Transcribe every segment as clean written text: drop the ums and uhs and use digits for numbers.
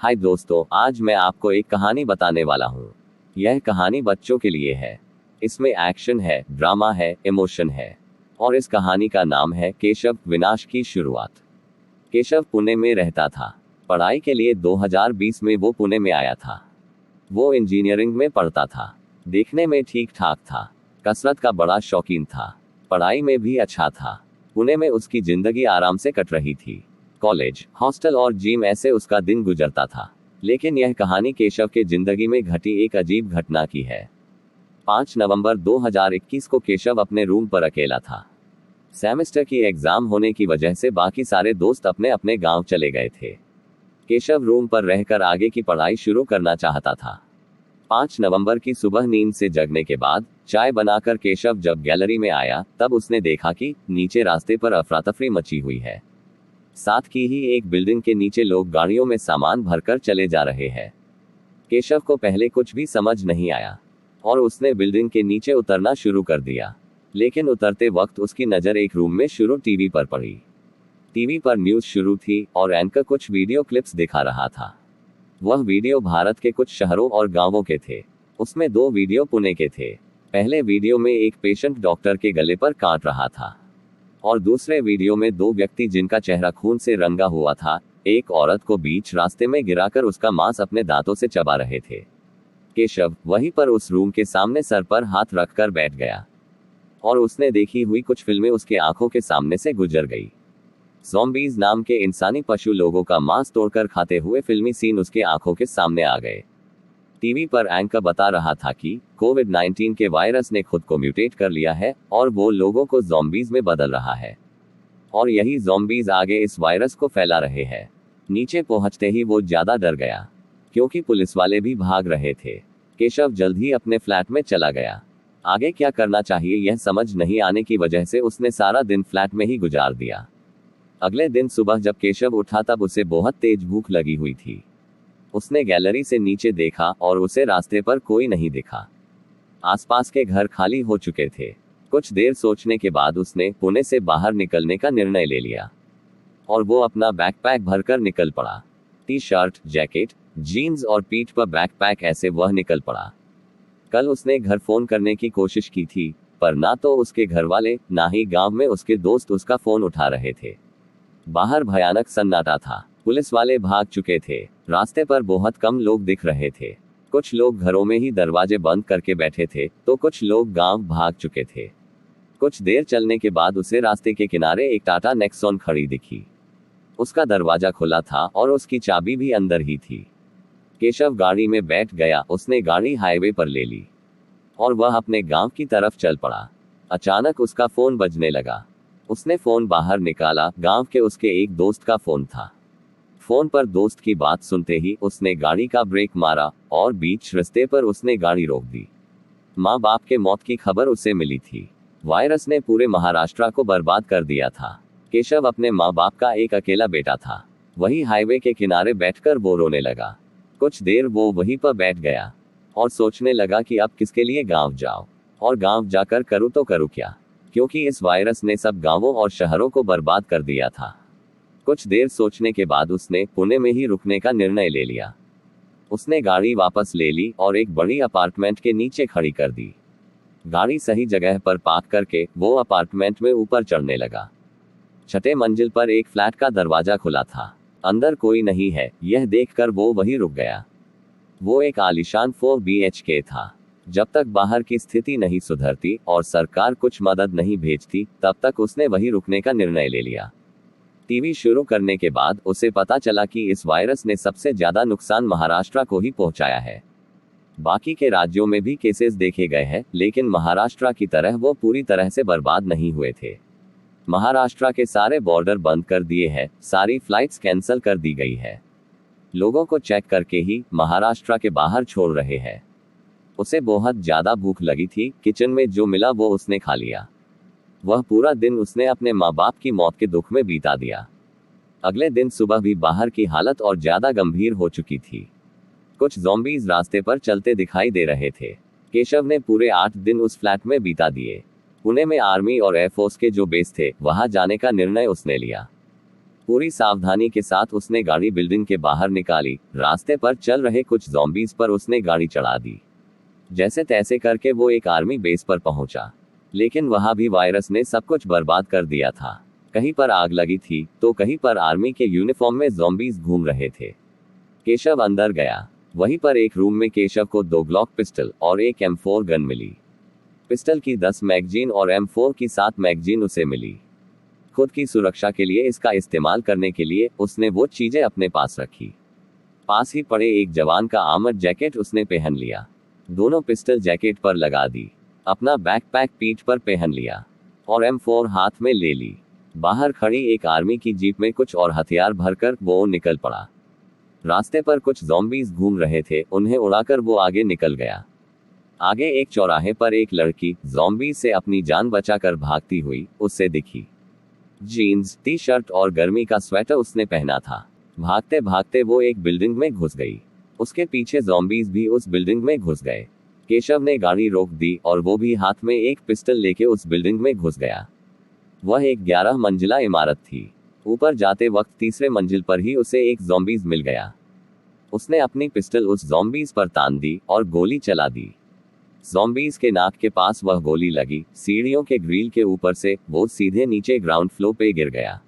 हाय दोस्तों, आज मैं आपको एक कहानी बताने वाला हूँ। यह कहानी बच्चों के लिए है। इसमें एक्शन है, ड्रामा है, इमोशन है। और इस कहानी का नाम है केशव, विनाश की शुरुआत। केशव पुणे में रहता था। पढ़ाई के लिए 2020 में वो पुणे में आया था। वो इंजीनियरिंग में पढ़ता था। देखने में ठीक ठाक था। कसरत का बड़ा शौकीन था। पढ़ाई में भी अच्छा था। पुणे में उसकी जिंदगी आराम से कट रही थी। कॉलेज, हॉस्टल और जिम ऐसे उसका दिन गुजरता था। लेकिन यह कहानी केशव के जिंदगी में घटी एक अजीब घटना की है। 5 नवंबर 2021 को केशव अपने रूम पर अकेला था। सेमेस्टर की एग्जाम होने की वजह से बाकी सारे दोस्त अपने अपने गांव चले गए थे। केशव रूम पर रहकर आगे की पढ़ाई शुरू करना चाहता था। 5 नवंबर की सुबह नींद से जगने के बाद चाय बनाकर केशव जब गैलरी में आया, तब उसने देखा कि नीचे रास्ते पर अफरा-तफरी मची हुई है। साथ की ही एक बिल्डिंग के नीचे लोग गाड़ियों में सामान भरकर चले जा रहे हैं। केशव को पहले कुछ भी समझ नहीं आया और उसने बिल्डिंग के नीचे उतरना शुरू कर दिया। लेकिन उतरते वक्त उसकी नज़र एक रूम में शुरू टीवी पर पड़ी। टीवी पर न्यूज़ शुरू थी और एंकर कुछ वीडियो क्लिप्स दिखा रहा था। वह वीडियो भारत के कुछ शहरों और गांवों के थे। उसमें 2 वीडियो पुणे के थे। पहले वीडियो में एक पेशेंट डॉक्टर के गले पर काट रहा था और दूसरे वीडियो में 2 व्यक्ति जिनका चेहरा खून से रंगा हुआ था, एक औरत को बीच रास्ते में गिराकर उसका मांस अपने दांतों से चबा रहे थे। केशव वहीं पर उस रूम के सामने सर पर हाथ रखकर बैठ गया और उसने देखी हुई कुछ फिल्में उसके आंखों के सामने से गुजर गई। ज़ॉम्बीज़ नाम के इंसानी पशु लोगों का मांस तोड़कर खाते हुए फिल्मी सीन उसके आंखों के सामने आ गए। टीवी पर एंकर बता रहा था कि कोविड-19 के वायरस ने खुद को म्यूटेट कर लिया है और वो लोगों को ज़ॉम्बीज़ में बदल रहा है। और यही ज़ॉम्बीज़ आगे इस वायरस को फैला रहे हैं। नीचे पहुंचते ही वो ज्यादा डर गया, क्योंकि पुलिस वाले भी भाग रहे थे। केशव जल्द ही अपने फ्लैट में चला गया। आगे क्या करना चाहिए यह समझ नहीं आने की वजह से उसने सारा दिन फ्लैट में ही गुजार दिया। अगले दिन सुबह जब केशव उठा तब उसे बहुत तेज भूख लगी हुई थी। उसने गैलरी से नीचे देखा और उसे रास्ते पर कोई नहीं दिखा। आसपास के घर खाली हो चुके थे। कुछ देर सोचने के बाद उसने पुणे से बाहर निकलने का निर्णय ले लिया और वो अपना बैकपैक भरकर निकल पड़ा। टी-शर्ट, जैकेट, जीन्स और पीठ पर बैकपैक ऐसे वह निकल पड़ा। कल उसने घर फोन करने की कोशिश की थी, पर ना तो उसके घर वाले, ना ही गांव में उसके दोस्त उसका फोन उठा रहे थे। बाहर भयानक सन्नाटा था। पुलिस वाले भाग चुके थे। रास्ते पर बहुत कम लोग दिख रहे थे। कुछ लोग घरों में ही दरवाजे बंद करके बैठे थे, तो कुछ लोग गांव भाग चुके थे। कुछ देर चलने के बाद उसे रास्ते के किनारे एक टाटा नेक्सॉन खड़ी दिखी। उसका दरवाजा खुला था और उसकी चाबी भी अंदर ही थी। केशव गाड़ी में बैठ गया। उसने गाड़ी हाईवे पर ले ली और वह अपने गांव की तरफ चल पड़ा। अचानक उसका फोन बजने लगा। उसने फोन बाहर निकाला। गांव के उसके एक दोस्त का फोन था। फोन पर दोस्त की बात सुनते ही उसने गाड़ी का ब्रेक मारा और बीच रास्ते पर उसने गाड़ी रोक दी। माँ बाप के मौत की खबर उसे मिली थी। वायरस ने पूरे महाराष्ट्र को बर्बाद कर दिया था। केशव अपने माँ बाप का एक अकेला बेटा था। वही हाईवे के किनारे बैठकर वो रोने लगा। कुछ देर वो वहीं पर बैठ गया और सोचने लगा कि अब किसके लिए गांव जाओ और गांव जाकर करूँ तो करूँ क्या, क्योंकि इस वायरस ने सब गांवों और शहरों को बर्बाद कर दिया था। कुछ देर सोचने के बाद उसने पुणे में ही रुकने का निर्णय ले लिया। उसने गाड़ी वापस ले ली और एक बड़ी अपार्टमेंट के नीचे खड़ी कर दी। गाड़ी सही जगह पर पार्क करके वो अपार्टमेंट में ऊपर चढ़ने लगा। 6ठे मंजिल पर एक फ्लैट का दरवाजा खुला था। अंदर कोई नहीं है, यह देखकर वो वहीं रुक गया। वो एक आलीशान 4 BHK था। जब तक बाहर की स्थिति नहीं सुधरती और सरकार कुछ मदद नहीं भेजती, तब तक उसने वहीं रुकने का निर्णय ले लिया। टीवी शुरू करने के बाद उसे पता चला कि इस वायरस ने सबसे ज्यादा नुकसान महाराष्ट्र को ही पहुंचाया है। बाकी के राज्यों में भी केसेस देखे गए हैं, लेकिन महाराष्ट्र की तरह वो पूरी तरह से बर्बाद नहीं हुए थे। महाराष्ट्र के सारे बॉर्डर बंद कर दिए हैं, सारी फ्लाइट्स कैंसिल कर दी गई है। लोगों को चेक करके ही महाराष्ट्र के बाहर छोड़ रहे हैं। उसे बहुत ज्यादा भूख लगी थी। किचन में जो मिला वो उसने खा लिया। वह पूरा दिन उसने अपने माँ बाप की मौत के दुख में बिता दिया। अगले दिन सुबह भी बाहर की हालत और ज्यादा गंभीर हो चुकी थी। कुछ ज़ॉम्बीज़ रास्ते पर चलते दिखाई दे रहे थे। केशव ने पूरे 8 दिन उस फ्लैट में बिता दिए। पुणे में आर्मी और एयरफोर्स के जो बेस थे, वहां जाने का निर्णय उसने लिया। पूरी सावधानी के साथ उसने गाड़ी बिल्डिंग के बाहर निकाली। रास्ते पर चल रहे कुछ ज़ॉम्बीज़ पर उसने गाड़ी चढ़ा दी। जैसे तैसे करके वो एक आर्मी बेस पर पहुंचा, लेकिन वहां भी वायरस ने सब कुछ बर्बाद कर दिया था। कहीं पर आग लगी थी तो कहीं पर आर्मी के यूनिफॉर्म में ज़ॉम्बीज़ घूम रहे थे। केशव अंदर गया। वहीं पर एक रूम में केशव को 2 ग्लॉक पिस्टल और एक M4 गन मिली। पिस्टल की 10 मैगजीन और M4 की 7 मैगजीन उसे मिली। खुद की सुरक्षा के लिए इसका इस्तेमाल करने के लिए उसने वो चीजें अपने पास रखी। पास ही पड़े एक जवान का आर्मर जैकेट उसने पहन लिया। दोनों पिस्टल जैकेट पर लगा दी। अपना बैकपैक पीठ पर पहन लिया और M4 हाथ में ले ली। बाहर खड़ी एक आर्मी की जीप में कुछ और हथियार भरकर वो निकल पड़ा। रास्ते पर कुछ ज़ॉम्बीज़ घूम रहे थे, उन्हें उड़ाकर वो आगे निकल गया। आगे एक चौराहे पर एक लड़की ज़ॉम्बी से अपनी जान बचाकर भागती हुई उससे दिखी। जीन्स, टी शर्ट और गर्मी का स्वेटर उसने पहना था। भागते भागते वो एक बिल्डिंग में घुस गई। उसके पीछे ज़ॉम्बीज़ भी उस बिल्डिंग में घुस गए। केशव ने गाड़ी रोक दी और वो भी हाथ में एक पिस्टल लेके उस बिल्डिंग में घुस गया। वह एक 11 मंजिला इमारत थी। ऊपर जाते वक्त तीसरे मंजिल पर ही उसे एक ज़ॉम्बीज़ मिल गया। उसने अपनी पिस्टल उस ज़ॉम्बीज़ पर तान दी और गोली चला दी। ज़ॉम्बीज़ के नाक के पास वह गोली लगी। सीढ़ियों के ग्रिल के ऊपर से वो सीधे नीचे ग्राउंड फ्लोर पे गिर गया।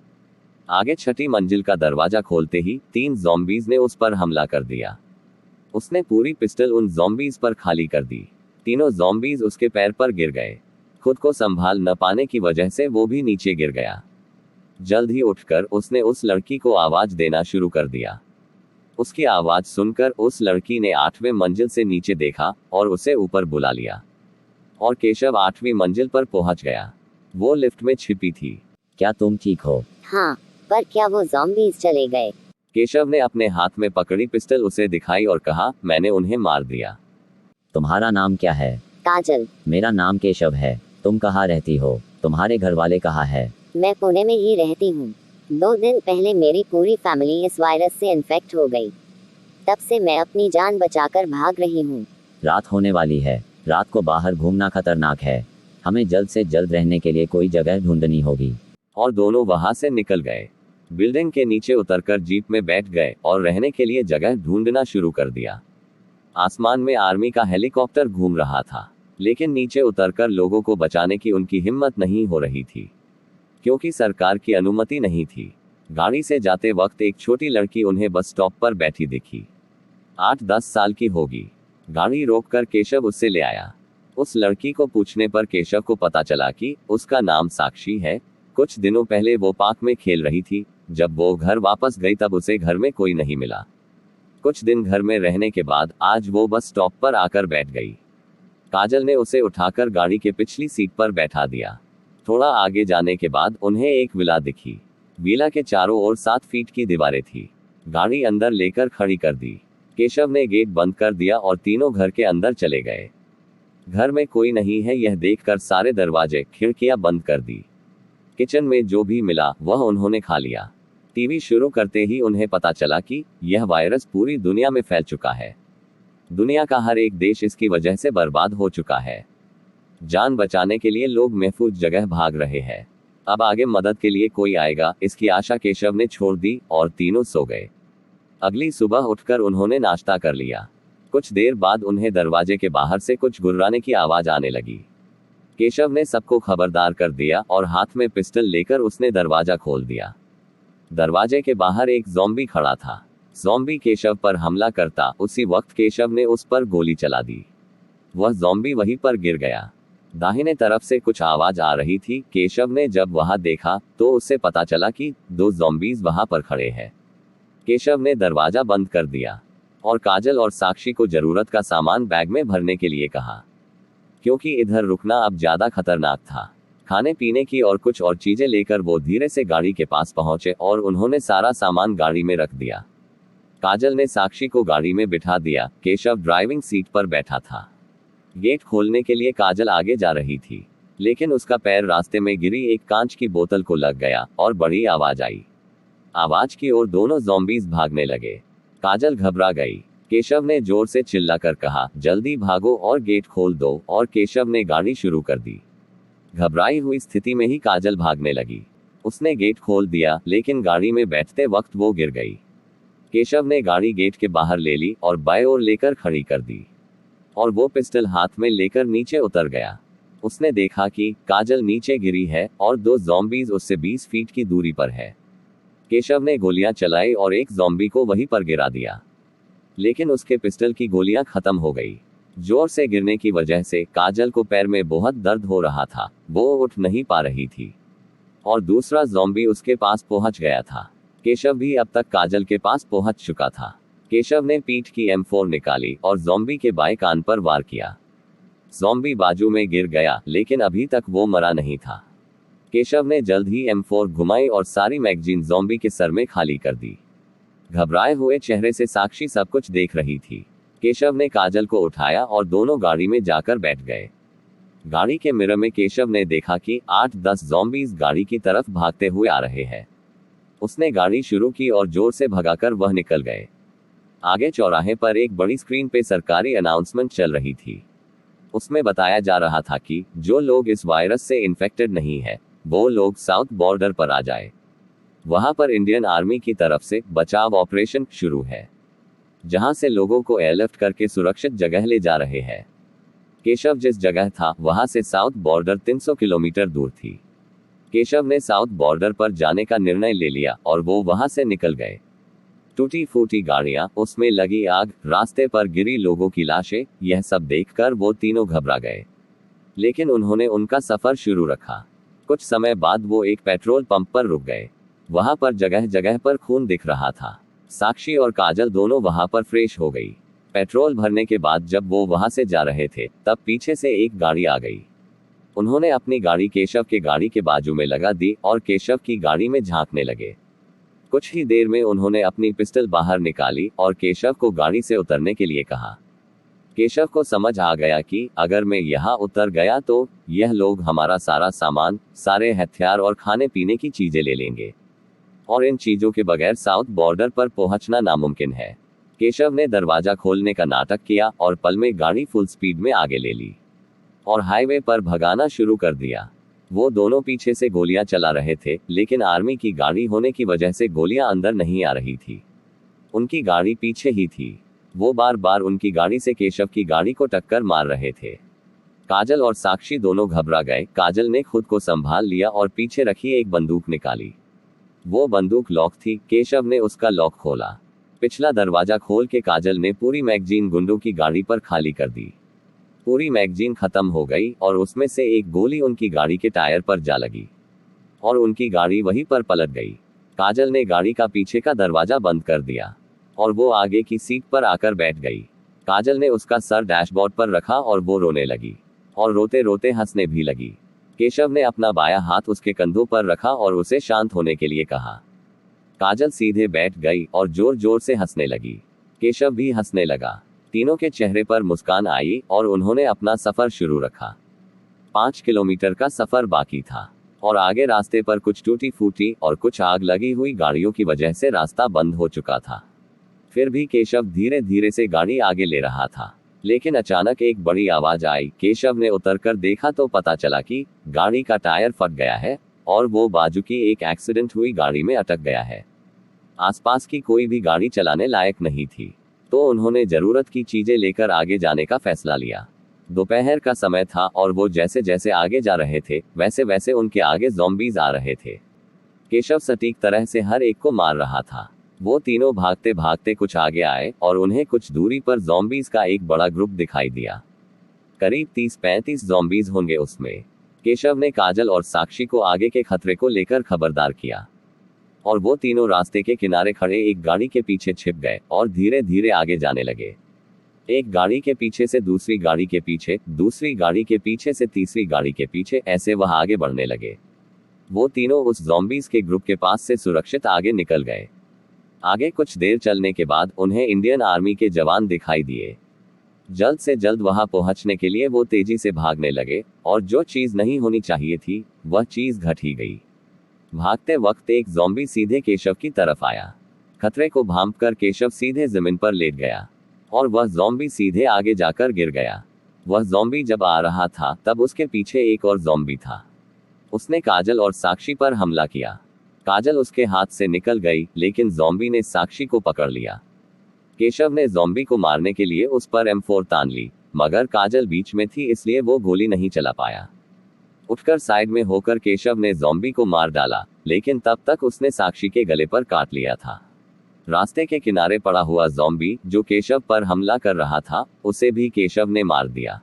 आगे 6ठी मंजिल का दरवाजा खोलते ही 3 ज़ॉम्बीज़ ने उस पर हमला कर दिया। उसने पूरी पिस्टल उन ज़ॉम्बीज़ पर खाली कर दी। तीनों ज़ॉम्बीज़ उसके पैर पर गिर गए। खुद को संभाल न पाने की वजह से वो भी नीचे गिर गया। जल्द ही उठकर उसने उस लड़की को आवाज देना शुरू कर दिया। उसकी आवाज सुनकर उस लड़की ने 8वें मंजिल से नीचे देखा और उसे ऊपर बुला लिया और केशव 8वीं मंजिल पर पहुंच गया। वो लिफ्ट में छिपी थी। क्या तुम ठीक हो? हाँ, पर क्या वो ज़ॉम्बीज़ चले गए? केशव ने अपने हाथ में पकड़ी पिस्टल उसे दिखाई और कहा, मैंने उन्हें मार दिया। तुम्हारा नाम क्या है? काजल। मेरा नाम केशव है। तुम कहाँ रहती हो? तुम्हारे घर वाले कहाँ है? मैं पुणे में ही रहती हूँ। 2 दिन पहले मेरी पूरी फैमिली इस वायरस से इन्फेक्ट हो गई। तब से मैं अपनी जान बचाकर भाग रही हूँ। रात होने वाली है। रात को बाहर घूमना खतरनाक है। हमें जल्द से जल्द रहने के लिए कोई जगह ढूंढनी होगी। और दोनों वहां से निकल गए। बिल्डिंग के नीचे उतरकर जीप में बैठ गए और रहने के लिए जगह ढूंढना शुरू कर दिया। आसमान में आर्मी का हेलीकॉप्टर घूम रहा था, लेकिन नीचे उतरकर लोगों को बचाने की उनकी हिम्मत नहीं हो रही थी, क्योंकि सरकार की अनुमति नहीं थी। गाड़ी से जाते वक्त एक छोटी लड़की उन्हें बस स्टॉप पर बैठी दिखी। 8-10 साल की होगी। गाड़ी रोककर केशव उससे ले आया। उस लड़की को पूछने पर केशव को पता चला कि उसका नाम साक्षी है। कुछ दिनों पहले वो पार्क में खेल रही थी। जब वो घर वापस गई तब उसे घर में कोई नहीं मिला। कुछ दिन घर में रहने के बाद आज वो बस स्टॉप पर आकर बैठ गई। काजल ने उसे उठाकर गाड़ी के पिछली सीट पर बैठा दिया। थोड़ा आगे जाने के बाद उन्हें एक विला दिखी। विला के चारों ओर 7 फीट की दीवारें थी। गाड़ी अंदर लेकर खड़ी कर दी। केशव ने गेट बंद कर दिया और तीनों घर के अंदर चले गए। घर में कोई नहीं है यह देखकर सारे दरवाजे खिड़कियां बंद कर दी। किचन में जो भी मिला वह उन्होंने खा लिया। टीवी शुरू करते ही उन्हें पता चला कि यह वायरस पूरी दुनिया में फैल चुका है। दुनिया का हर एक देश इसकी वजह से बर्बाद हो चुका है। जान बचाने के लिए लोग महफूज जगह भाग रहे हैं। अब आगे मदद के लिए कोई आएगा, इसकी आशा केशव ने छोड़ दी और तीनों सो गए। अगली सुबह उठकर उन्होंने नाश्ता कर लिया। कुछ देर बाद उन्हें दरवाजे के बाहर से कुछ गुर्राने की आवाज आने लगी। केशव ने सबको खबरदार कर दिया और हाथ में पिस्टल लेकर उसने दरवाजा खोल दिया। दरवाजे के बाहर एक ज़ॉम्बी खड़ा था। ज़ॉम्बी केशव पर हमला करता उसी वक्त केशव ने उस पर गोली चला दी। वह ज़ॉम्बी वहीं पर गिर गया। दाहिने तरफ से कुछ आवाज आ रही थी। केशव ने जब वहां देखा तो उससे पता चला कि 2 ज़ॉम्बीज़ वहां पर खड़े हैं। केशव ने दरवाजा बंद कर दिया और काजल और साक्षी को जरूरत का सामान बैग में भरने के लिए कहा, क्योंकि इधर रुकना अब ज्यादा खतरनाक था। खाने पीने की और कुछ और चीजें लेकर वो धीरे से गाड़ी के पास पहुंचे और उन्होंने सारा सामान गाड़ी में रख दिया। काजल ने साक्षी को गाड़ी में बिठा दिया। केशव ड्राइविंग सीट पर बैठा था। गेट खोलने के लिए काजल आगे जा रही थी, लेकिन उसका पैर रास्ते में गिरी एक कांच की बोतल को लग गया और बड़ी आवाज आई। आवाज की ओर दोनों ज़ॉम्बीज़ भागने लगे। काजल घबरा गई। केशव ने जोर से चिल्लाकर कहा, जल्दी भागो और गेट खोल दो, और केशव ने गाड़ी शुरू कर दी। घबराई हुई स्थिति में ही काजल भागने लगी। उसने गेट खोल दिया, लेकिन गाड़ी में बैठते वक्त वो गिर गई। केशव ने गाड़ी गेट के बाहर ले ली और बाएं ओर लेकर खड़ी कर दी, और वो पिस्टल हाथ में लेकर नीचे उतर गया। उसने देखा कि काजल नीचे गिरी है और 2 ज़ॉम्बीज उससे 20 फीट की दूरी पर है। केशव ने गोलियां चलाई और एक ज़ॉम्बी को वहीं पर गिरा दिया, लेकिन उसके पिस्टल की गोलियां खत्म हो गई। जोर से गिरने की वजह से काजल को पैर में बहुत दर्द हो रहा था, वो उठ नहीं पा रही थी, और दूसरा ज़ॉम्बी उसके पास पहुंच गया था। केशव भी अब तक काजल के पास पहुंच चुका था। केशव ने पीठ की M4 निकाली और ज़ॉम्बी के बाएं कान पर वार किया। ज़ॉम्बी बाजू में गिर गया, लेकिन अभी तक वो मरा नहीं था। केशव ने जल्द ही M4 घुमाई और सारी मैगजीन ज़ॉम्बी के सर में खाली कर दी। घबराए हुए चेहरे से साक्षी सब कुछ देख रही थी। केशव ने काजल को उठाया और दोनों गाड़ी में जाकर बैठ गए। गाड़ी के मिरर में केशव ने देखा कि 8-10 ज़ॉम्बीज गाड़ी की तरफ भागते हुए आ रहे हैं। उसने गाड़ी शुरू की और जोर से भगाकर वह निकल गए। आगे चौराहे पर एक बड़ी स्क्रीन पे सरकारी अनाउंसमेंट चल रही थी। उसमें बताया जा रहा था कि जो लोग इस वायरस से इन्फेक्टेड नहीं है, वो लोग साउथ बॉर्डर पर आ जाए। वहां पर इंडियन आर्मी की तरफ से बचाव ऑपरेशन शुरू है, जहां से लोगों को एयरलिफ्ट करके सुरक्षित जगह ले जा रहे हैं। केशव जिस जगह था वहां से साउथ बॉर्डर 300 किलोमीटर दूर थी। केशव ने साउथ बॉर्डर पर जाने का निर्णय ले लिया और वो वहां से निकल गए। टूटी फूटी गाड़ियां, उसमें लगी आग, रास्ते पर गिरी लोगों की लाशें, यह सब देखकर वो तीनों घबरा गए, लेकिन उन्होंने उनका सफर शुरू रखा। कुछ समय बाद वो एक पेट्रोल पंप पर रुक गए। वहां पर जगह जगह पर खून दिख रहा था। साक्षी और काजल दोनों वहां पर फ्रेश हो गई। पेट्रोल भरने के बाद जब वो वहां से जा रहे थे, तब पीछे से एक गाड़ी आ गई। उन्होंने अपनी गाड़ी केशव के गाड़ी के बाजू में लगा दी और केशव की गाड़ी में झांकने लगे। कुछ ही देर में उन्होंने अपनी पिस्टल बाहर निकाली और केशव को गाड़ी से उतरने के लिए कहा। केशव को समझ आ गया कि अगर मैं यहाँ उतर गया तो यह लोग हमारा सारा सामान, सारे हथियार और खाने पीने की चीजें ले लेंगे, और इन चीजों के बगैर साउथ बॉर्डर पर पहुंचना नामुमकिन है। केशव ने दरवाजा खोलने का नाटक किया और पल में गाड़ी फुल स्पीड में आगे ले ली और हाईवे पर भगाना शुरू कर दिया। वो दोनों पीछे से गोलियां चला रहे थे, लेकिन आर्मी की गाड़ी होने की वजह से गोलियां अंदर नहीं आ रही थी। उनकी गाड़ी पीछे ही थी। वो बार बार उनकी गाड़ी से केशव की गाड़ी को टक्कर मार रहे थे। काजल और साक्षी दोनों घबरा गए। काजल ने खुद को संभाल लिया और पीछे रखी एक बंदूक निकाली। वो बंदूक लॉक थी। केशव ने उसका लॉक खोला। पिछला दरवाजा खोल के काजल ने पूरी मैगजीन गुंडों की गाड़ी पर खाली कर दी। पूरी मैगजीन खत्म हो गई और उसमें से एक गोली उनकी गाड़ी के टायर पर जा लगी और उनकी गाड़ी वहीं पर पलट गई। काजल ने गाड़ी का पीछे का दरवाजा बंद कर दिया और वो आगे की सीट पर आकर बैठ गई। काजल ने उसका सर डैशबोर्ड पर रखा और वो रोने लगी और रोते रोते हंसने भी लगी। केशव ने अपना बायां हाथ उसके कंधों पर रखा और उसे शांत होने के लिए कहा। काजल सीधे बैठ गई और जोर जोर से हंसने लगी। केशव भी हंसने लगा। तीनों के चेहरे पर मुस्कान आई और उन्होंने अपना सफर शुरू रखा। 5 किलोमीटर का सफर बाकी था और आगे रास्ते पर कुछ टूटी फूटी और कुछ आग लगी हुई गाड़ियों की वजह से रास्ता बंद हो चुका था। फिर भी केशव धीरे धीरे से गाड़ी आगे ले रहा था, लेकिन अचानक एक बड़ी आवाज आई। केशव ने उतरकर देखा तो पता चला कि गाड़ी का टायर फट गया है और वो बाजू की एक एक्सीडेंट हुई गाड़ी में अटक गया है। आसपास की कोई भी गाड़ी चलाने लायक नहीं थी, तो उन्होंने जरूरत की चीजें लेकर आगे जाने का फैसला लिया। दोपहर का समय था और वो जैसे जैसे आगे जा रहे थे, वैसे वैसे उनके आगे ज़ॉम्बीज आ रहे थे। केशव सटीक तरह से हर एक को मार रहा था। वो तीनों भागते भागते कुछ आगे आए और उन्हें कुछ दूरी पर ज़ॉम्बीज का एक बड़ा ग्रुप दिखाई दिया। करीब 30-35 ज़ॉम्बीज होंगे उसमें। केशव ने काजल और साक्षी को आगे के खतरे को लेकर खबरदार किया और वो तीनों रास्ते के किनारे खड़े एक गाड़ी के पीछे छिप गए और धीरे धीरे आगे जाने लगे। एक गाड़ी के पीछे से दूसरी गाड़ी के पीछे, दूसरी गाड़ी के पीछे से तीसरी गाड़ी के पीछे, ऐसे वह आगे बढ़ने लगे। वो तीनों उस ज़ॉम्बीज के ग्रुप के पास से सुरक्षित आगे निकल गए। आगे कुछ देर चलने के बाद उन्हें इंडियन आर्मी के जवान दिखाई दिए। जल्द से जल्द वहां पहुंचने के लिए वो तेजी से भागने लगे और जो चीज नहीं होनी चाहिए थी वह चीज घट ही गई। भागते वक्त एक ज़ॉम्बी सीधे केशव की तरफ आया। खतरे को भांपकर केशव सीधे जमीन पर लेट गया और वह ज़ॉम्बी सीधे आगे जाकर गिर गया। वह ज़ॉम्बी जब आ रहा था तब उसके पीछे एक और ज़ॉम्बी था उसने काजल और साक्षी पर हमला किया। काजल उसके हाथ से निकल गई, लेकिन ज़ॉम्बी ने साक्षी को पकड़ लिया। केशव ने ज़ॉम्बी को मारने के लिए उस पर M4 तान ली, मगर काजल बीच में थी इसलिए वो गोली नहीं चला पाया। उठकर साइड में होकर केशव ने ज़ॉम्बी को मार डाला, लेकिन तब तक उसने साक्षी के गले पर काट लिया था। रास्ते के किनारे पड़ा हुआ ज़ॉम्बी जो केशव पर हमला कर रहा था, उसे भी केशव ने मार दिया।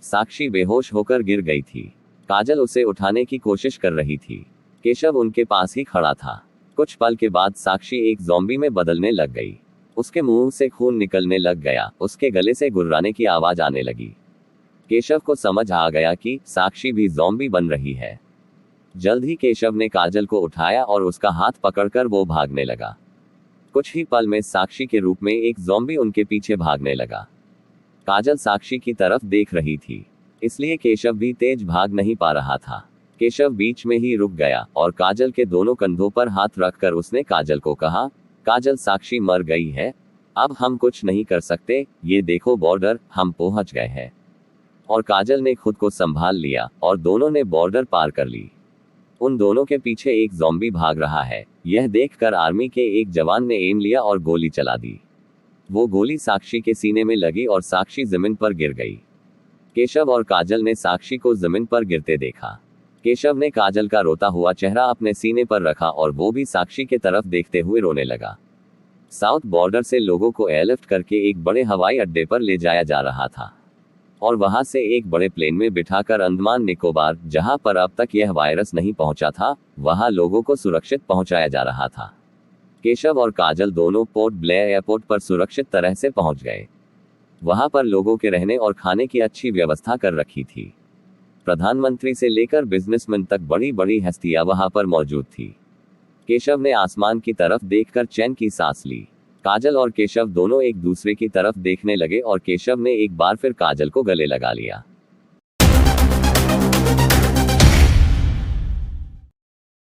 साक्षी बेहोश होकर गिर गई थी। काजल उसे उठाने की कोशिश कर रही थी। केशव उनके पास ही खड़ा था। कुछ पल के बाद साक्षी एक ज़ॉम्बी में बदलने लग गई। उसके मुंह से खून निकलने लग गया, उसके गले से गुर्राने की आवाज आने लगी। केशव को समझ आ गया कि साक्षी भी ज़ॉम्बी बन रही है। जल्द ही केशव ने काजल को उठाया और उसका हाथ पकड़कर वो भागने लगा। कुछ ही पल में साक्षी के रूप में एक ज़ॉम्बी उनके पीछे भागने लगा। काजल साक्षी की तरफ देख रही थी, इसलिए केशव भी तेज भाग नहीं पा रहा था। केशव बीच में ही रुक गया और काजल के दोनों कंधों पर हाथ रखकर उसने काजल को कहा, काजल साक्षी मर गई है, अब हम कुछ नहीं कर सकते, ये देखो बॉर्डर, हम पहुंच गए हैं। और काजल ने खुद को संभाल लिया और दोनों ने बॉर्डर पार कर ली। उन दोनों के पीछे एक ज़ॉम्बी भाग रहा है। यह देखकर आर्मी के एक जवान ने एम लिया और गोली चला दी। वो गोली साक्षी के सीने में लगी और साक्षी जमीन पर गिर गई। केशव और काजल ने साक्षी को जमीन पर गिरते देखा। केशव ने काजल का रोता हुआ चेहरा अपने सीने पर रखा और वो भी साक्षी के तरफ देखते हुए रोने लगा। साउथ बॉर्डर से लोगों को एयरलिफ्ट करके एक बड़े हवाई अड्डे पर ले जाया जा रहा था और वहां से एक बड़े प्लेन में बिठाकर अंडमान निकोबार, जहां पर अब तक यह वायरस नहीं पहुंचा था, वहां लोगों को सुरक्षित पहुंचाया जा रहा था। केशव और काजल दोनों पोर्ट ब्लेयर एयरपोर्ट पर सुरक्षित तरह से पहुंच गए। वहां पर लोगों के रहने और खाने की अच्छी व्यवस्था कर रखी थी। प्रधानमंत्री से लेकर बिजनेसमैन तक बड़ी बड़ी हस्तियां वहां पर मौजूद थी। केशव ने आसमान की तरफ देखकर चैन की सांस ली। काजल और केशव दोनों एक दूसरे की तरफ देखने लगे और केशव ने एक बार फिर काजल को गले लगा लिया।